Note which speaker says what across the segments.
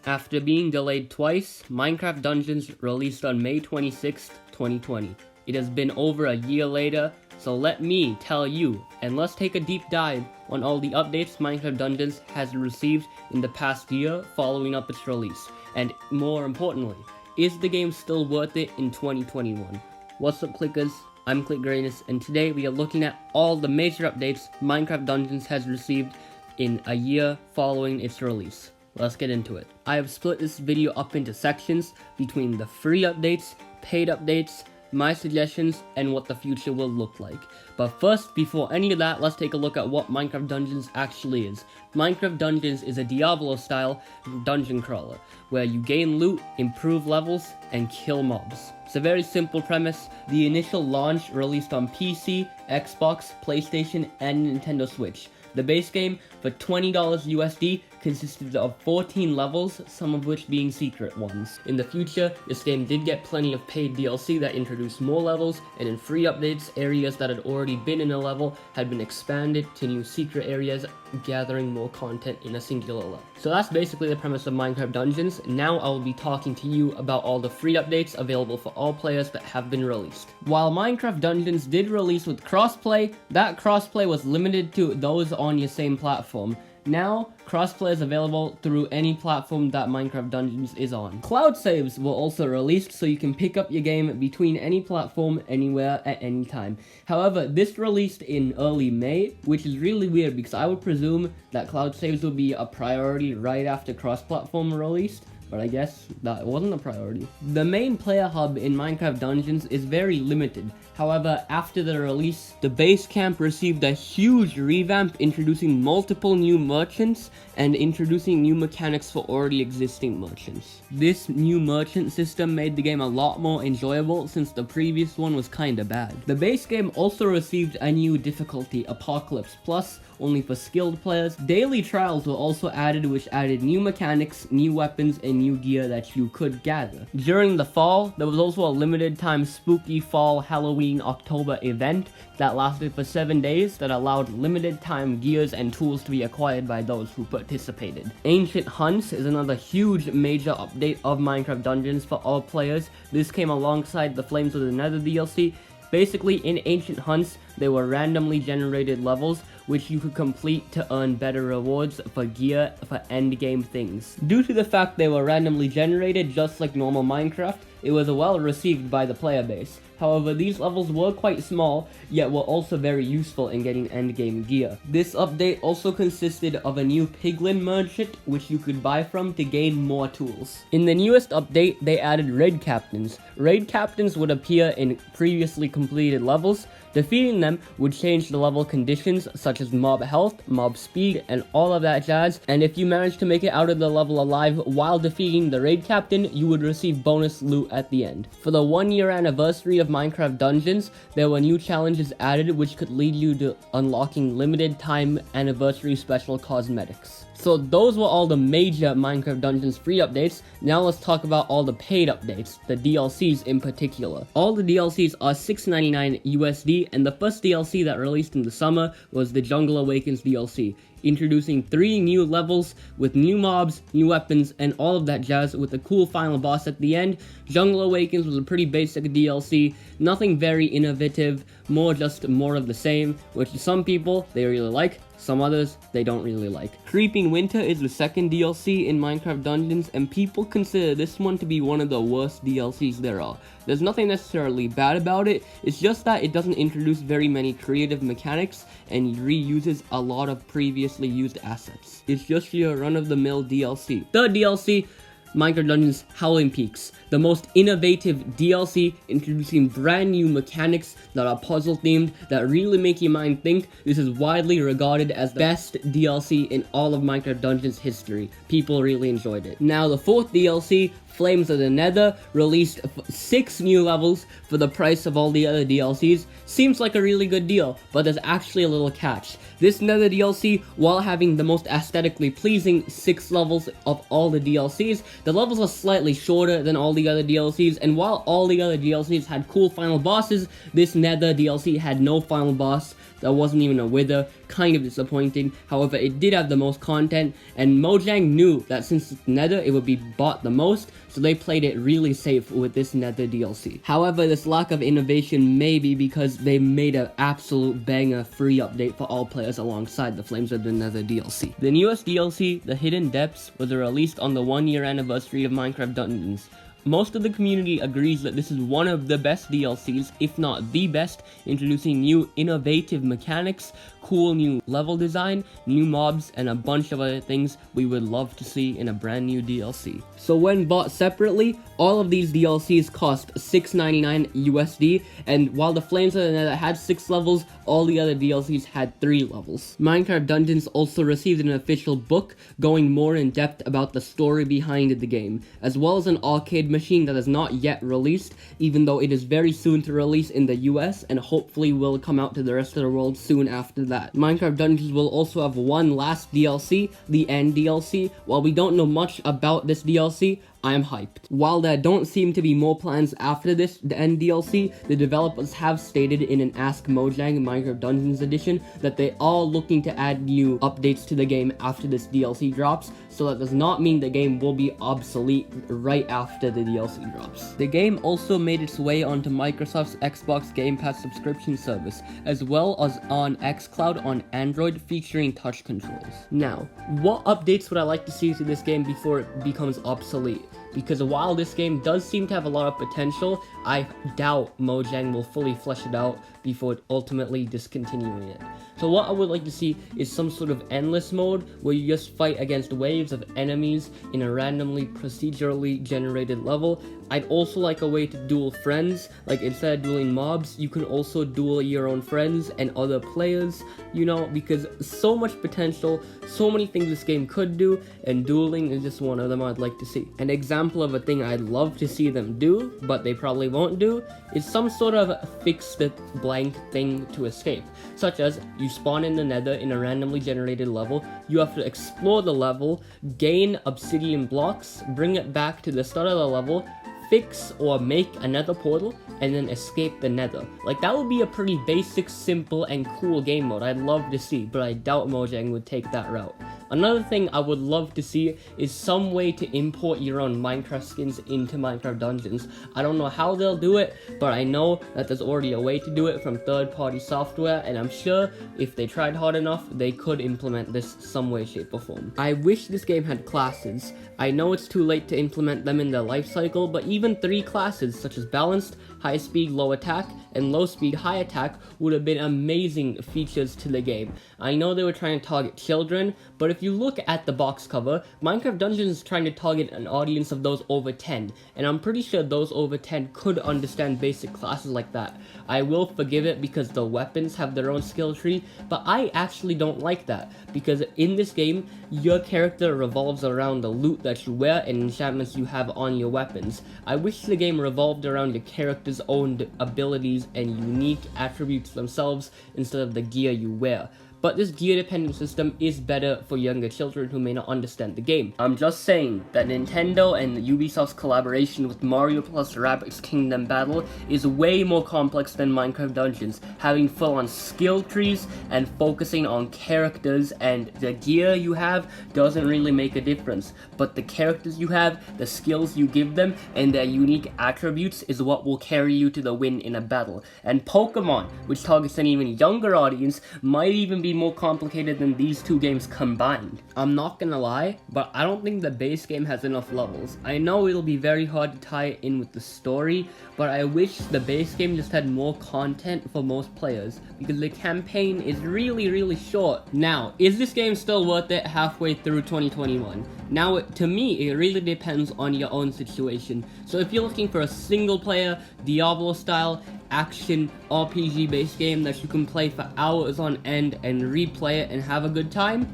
Speaker 1: After being delayed twice, Minecraft Dungeons released on May 26, 2020. It has been over a year later, so let me tell you, and let's take a deep dive on all the updates Minecraft Dungeons has received in the past year following up its release. And more importantly, is the game still worth it in 2021? What's up, clickers? I'm ClickGreatness, and today we are looking at all the major updates Minecraft Dungeons has received in a year following its release. Let's get into it. I have split this video up into sections between the free updates, paid updates, my suggestions, and what the future will look like. But first, before any of that, let's take a look at what Minecraft Dungeons actually is. Minecraft Dungeons is a Diablo-style dungeon crawler, where you gain loot, improve levels, and kill mobs. It's a very simple premise. The initial launch released on PC, Xbox, PlayStation, and Nintendo Switch. The base game, for $20 USD, consisted of 14 levels, some of which being secret ones. In the future, this game did get plenty of paid DLC that introduced more levels, and in free updates, areas that had already been in a level had been expanded to new secret areas, gathering more content in a singular level. So that's basically the premise of Minecraft Dungeons. Now I will be talking to you about all the free updates available for all players that have been released. While Minecraft Dungeons did release with crossplay, that crossplay was limited to those on your same platform. Now, crossplay is available through any platform that Minecraft Dungeons is on. Cloud saves were also released, so you can pick up your game between any platform, anywhere, at any time. However, this released in early May, which is really weird because I would presume that cloud saves would be a priority right after cross-platform released. But I guess that wasn't a priority. The main player hub in Minecraft Dungeons is very limited. However, after the release, the base camp received a huge revamp, introducing multiple new merchants and introducing new mechanics for already existing merchants. This new merchant system made the game a lot more enjoyable since the previous one was kinda bad. The base game also received a new difficulty, Apocalypse Plus, only for skilled players. Daily trials were also added, which added new mechanics, new weapons, and new gear that you could gather. During the fall, there was also a limited time spooky fall Halloween October event that lasted for 7 days that allowed limited time gears and tools to be acquired by those who participated. Ancient Hunts is another huge major update of Minecraft Dungeons for all players. This came alongside the Flames of the Nether DLC. Basically, in Ancient Hunts, they were randomly generated levels which you could complete to earn better rewards for gear for endgame things. Due to the fact they were randomly generated just like normal Minecraft, it was well received by the player base. However, these levels were quite small, yet were also very useful in getting endgame gear. This update also consisted of a new piglin merchant, which you could buy from to gain more tools. In the newest update, they added raid captains. Raid captains would appear in previously completed levels. Defeating them would change the level conditions such as mob health, mob speed, and all of that jazz, and if you managed to make it out of the level alive while defeating the raid captain, you would receive bonus loot at the end. For the 1-year anniversary of Minecraft Dungeons, there were new challenges added which could lead you to unlocking limited time anniversary special cosmetics. So those were all the major Minecraft Dungeons free updates. Now let's talk about all the paid updates, the DLCs in particular. All the DLCs are $6.99 USD, and the first DLC that released in the summer was the Jungle Awakens DLC, introducing 3 new levels with new mobs, new weapons, and all of that jazz with a cool final boss at the end. Jungle Awakens was a pretty basic DLC, nothing very innovative, more of the same, which some people, they really like, some others, they don't really like. Creeping Winter is the second DLC in Minecraft Dungeons, and people consider this one to be one of the worst DLCs there are. There's nothing necessarily bad about it, it's just that it doesn't introduce very many creative mechanics and reuses a lot of previously used assets. It's just your run-of-the-mill DLC. Third DLC, Minecraft Dungeons Howling Peaks, the most innovative DLC, introducing brand new mechanics that are puzzle themed that really make your mind think. This is widely regarded as the best DLC in all of Minecraft Dungeons history. People really enjoyed it. Now the fourth DLC, Flames of the Nether, released 6 new levels for the price of all the other DLCs. Seems like a really good deal, but there's actually a little catch. This Nether DLC, while having the most aesthetically pleasing 6 levels of all the DLCs, the levels are slightly shorter than all the other DLCs, and while all the other DLCs had cool final bosses, this Nether DLC had no final boss. There wasn't even a wither, kind of disappointing. However, it did have the most content, and Mojang knew that since it's nether, it would be bought the most, so they played it really safe with this nether DLC. However, this lack of innovation may be because they made an absolute banger free update for all players alongside the Flames of the Nether DLC. The newest DLC, The Hidden Depths, was released on the 1-year anniversary of Minecraft Dungeons. Most of the community agrees that this is one of the best DLCs, if not the best, introducing new innovative mechanics, cool new level design, new mobs, and a bunch of other things we would love to see in a brand new DLC. So when bought separately, all of these DLCs cost $6.99 USD, and while the Flames of the Nether had 6 levels, all the other DLCs had 3 levels. Minecraft Dungeons also received an official book going more in depth about the story behind the game, as well as an arcade machine that is not yet released, even though it is very soon to release in the US and hopefully will come out to the rest of the world soon after that. Minecraft Dungeons will also have one last DLC, the End DLC. While we don't know much about this DLC, I am hyped. While there don't seem to be more plans after this, the End DLC, the developers have stated in an Ask Mojang Minecraft Dungeons edition that they are looking to add new updates to the game after this DLC drops, so that does not mean the game will be obsolete right after the DLC drops. The game also made its way onto Microsoft's Xbox Game Pass subscription service, as well as on xCloud on Android featuring touch controls. Now, what updates would I like to see to this game before it becomes obsolete? Because while this game does seem to have a lot of potential, I doubt Mojang will fully flesh it out before ultimately discontinuing it. So what I would like to see is some sort of endless mode where you just fight against waves of enemies in a randomly procedurally generated level. I'd also like a way to duel friends, like instead of dueling mobs, you can also duel your own friends and other players, you know, because so much potential, so many things this game could do, and dueling is just one of them I'd like to see. An example of a thing I'd love to see them do, but they probably won't do, is some sort of fix the blank thing to escape, such as you spawn in the nether in a randomly generated level, you have to explore the level, gain obsidian blocks, bring it back to the start of the level, fix or make another portal, and then escape the nether. Like, that would be a pretty basic, simple, and cool game mode I'd love to see, but I doubt Mojang would take that route. Another thing I would love to see is some way to import your own Minecraft skins into Minecraft Dungeons. I don't know how they'll do it, but I know that there's already a way to do it from third-party software, and I'm sure if they tried hard enough, they could implement this some way, shape, or form. I wish this game had classes. I know it's too late to implement them in their life cycle, but even 3 classes such as balanced, high speed, low attack, and low speed, high attack would have been amazing features to the game. I know they were trying to target children, but if you look at the box cover, Minecraft Dungeons is trying to target an audience of those over 10, and I'm pretty sure those over 10 could understand basic classes like that. I will forgive it because the weapons have their own skill tree, but I actually don't like that, because in this game, your character revolves around the loot that you wear and enchantments you have on your weapons. I wish the game revolved around your character's own abilities and unique attributes themselves instead of the gear you wear. But this gear-dependent system is better for younger children who may not understand the game. I'm just saying that Nintendo and Ubisoft's collaboration with Mario plus Rabbids Kingdom Battle is way more complex than Minecraft Dungeons, having full-on skill trees and focusing on characters, and the gear you have doesn't really make a difference. But the characters you have, the skills you give them, and their unique attributes is what will carry you to the win in a battle. And Pokemon, which targets an even younger audience, might even be more complicated than these two games combined. I'm not gonna lie, but I don't think the base game has enough levels. I know it'll be very hard to tie it in with the story, but I wish the base game just had more content for most players, because the campaign is really short. Now, is this game still worth it halfway through 2021? Now, to me, it really depends on your own situation. So if you're looking for a single player, Diablo-style, action RPG-based game that you can play for hours on end and replay it and have a good time,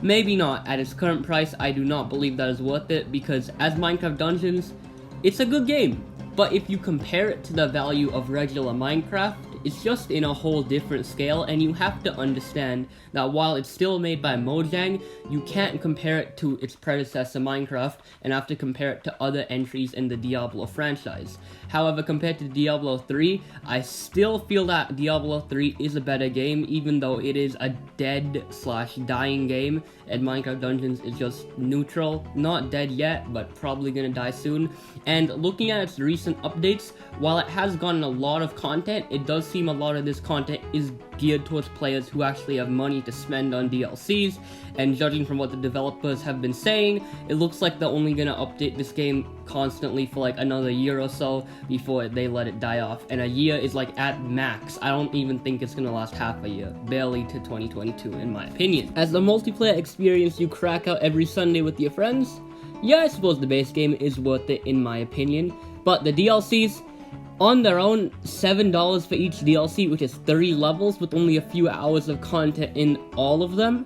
Speaker 1: maybe not. At its current price, I do not believe that is worth it, because as Minecraft Dungeons, it's a good game. But if you compare it to the value of regular Minecraft, it's just in a whole different scale, and you have to understand that while it's still made by Mojang, you can't compare it to its predecessor Minecraft and have to compare it to other entries in the Diablo franchise. However, compared to Diablo 3, I still feel that Diablo 3 is a better game, even though it is a dead/dying game, and Minecraft Dungeons is just neutral. Not dead yet, but probably gonna die soon. And looking at its recent updates, while it has gotten a lot of content, it does seem a lot of this content is geared towards players who actually have money to spend on DLCs, and judging from what the developers have been saying, it looks like they're only gonna update this game constantly for like another year or so before they let it die off, and a year is like at max. I don't even think it's gonna last half a year, barely to 2022 in my opinion. As the multiplayer experience you crack out every Sunday with your friends, yeah, I suppose the base game is worth it in my opinion, but the DLCs, on their own, $7 for each DLC, which is 30 levels with only a few hours of content in all of them.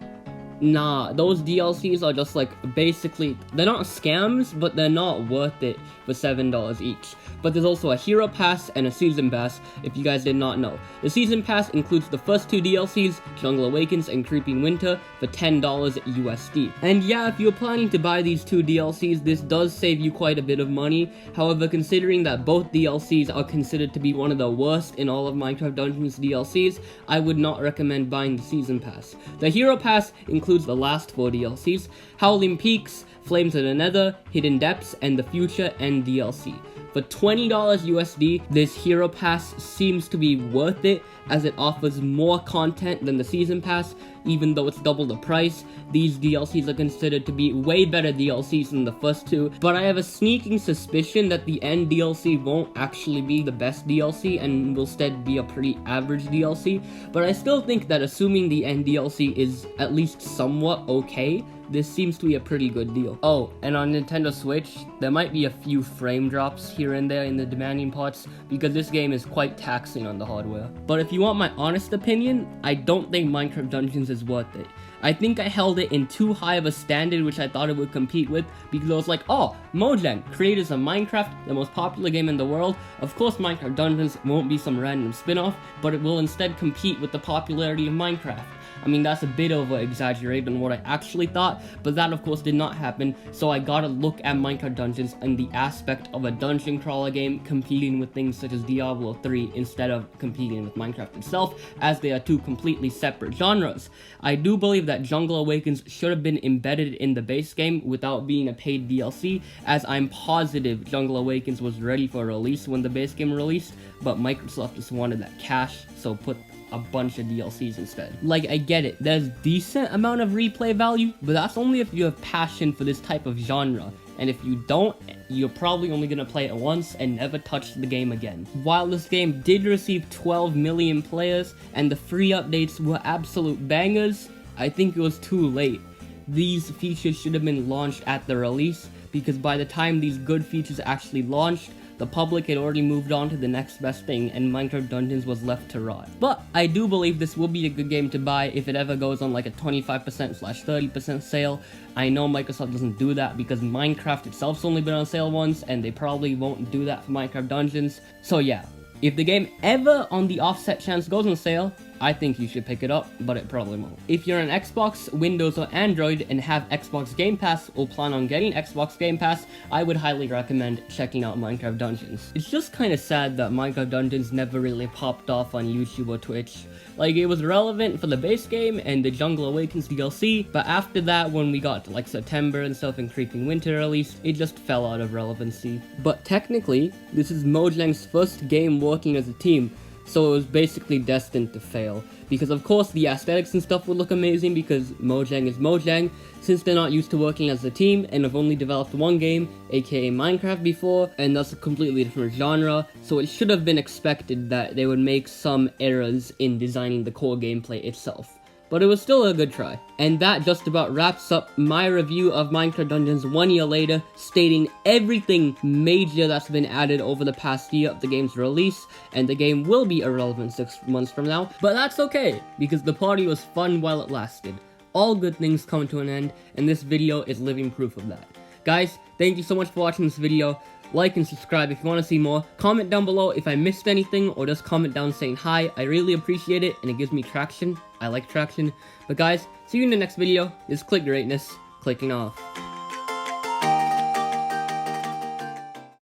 Speaker 1: Nah, those DLCs are just like, basically, they're not scams, but they're not worth it for $7 each. But there's also a Hero Pass and a Season Pass, if you guys did not know. The Season Pass includes the first two DLCs, Jungle Awakens and Creeping Winter, for $10 USD. And yeah, if you're planning to buy these two DLCs, this does save you quite a bit of money. However, considering that both DLCs are considered to be one of the worst in all of Minecraft Dungeons DLCs, I would not recommend buying the Season Pass. The Hero Pass includes the last 4 DLCs, Howling Peaks, Flames of the Nether, Hidden Depths, and the Future End DLC. For $20 USD, this Hero Pass seems to be worth it, as it offers more content than the Season Pass. Even though it's double the price, these DLCs are considered to be way better DLCs than the first two, but I have a sneaking suspicion that the End DLC won't actually be the best DLC and will instead be a pretty average DLC, but I still think that assuming the End DLC is at least somewhat okay, this seems to be a pretty good deal. Oh, and on Nintendo Switch, there might be a few frame drops here and there in the demanding parts, because this game is quite taxing on the hardware. But if you want my honest opinion, I don't think Minecraft Dungeons is worth it. I think I held it in too high of a standard which I thought it would compete with, because I was like, oh, Mojang, creators of Minecraft, the most popular game in the world. Of course Minecraft Dungeons won't be some random spin-off, but it will instead compete with the popularity of Minecraft. I mean, that's a bit over-exaggerated than what I actually thought, but that of course did not happen, so I gotta look at Minecraft Dungeons in the aspect of a dungeon crawler game competing with things such as Diablo 3 instead of competing with Minecraft itself, as they are two completely separate genres. I do believe that Jungle Awakens should have been embedded in the base game without being a paid DLC, as I'm positive Jungle Awakens was ready for release when the base game released, but Microsoft just wanted that cash, so put a bunch of DLCs instead. Like, I get it, there's decent amount of replay value, but that's only if you have passion for this type of genre, and if you don't, you're probably only gonna play it once and never touch the game again. While this game did receive 12 million players, and the free updates were absolute bangers, I think it was too late. These features should have been launched at the release, because by the time these good features actually launched, the public had already moved on to the next best thing, and Minecraft Dungeons was left to rot. But I do believe this will be a good game to buy if it ever goes on like a 25%/30% sale. I know Microsoft doesn't do that because Minecraft itself's only been on sale once, and they probably won't do that for Minecraft Dungeons. So yeah, if the game ever on the offset chance goes on sale, I think you should pick it up, but it probably won't. If you're on Xbox, Windows, or Android and have Xbox Game Pass or plan on getting Xbox Game Pass, I would highly recommend checking out Minecraft Dungeons. It's just kinda sad that Minecraft Dungeons never really popped off on YouTube or Twitch. Like, it was relevant for the base game and the Jungle Awakens DLC, but after that, when we got to like September and stuff and Creeping Winter released, it just fell out of relevancy. But technically, this is Mojang's first game working as a team, so it was basically destined to fail. Because of course the aesthetics and stuff would look amazing because Mojang is Mojang, since they're not used to working as a team and have only developed one game, aka Minecraft before, and that's a completely different genre, so it should have been expected that they would make some errors in designing the core gameplay itself. But it was still a good try. And that just about wraps up my review of Minecraft Dungeons 1 year later, stating everything major that's been added over the past year of the game's release, and the game will be irrelevant 6 months from now, but that's okay, because the party was fun while it lasted. All good things come to an end, and this video is living proof of that. Guys, thank you so much for watching this video. like and subscribe if you want to see more. Comment down below if I missed anything, or just comment down saying hi. I really appreciate it, and it gives me traction. I like traction. But guys, see you in the next video. This is Click Greatness, clicking off.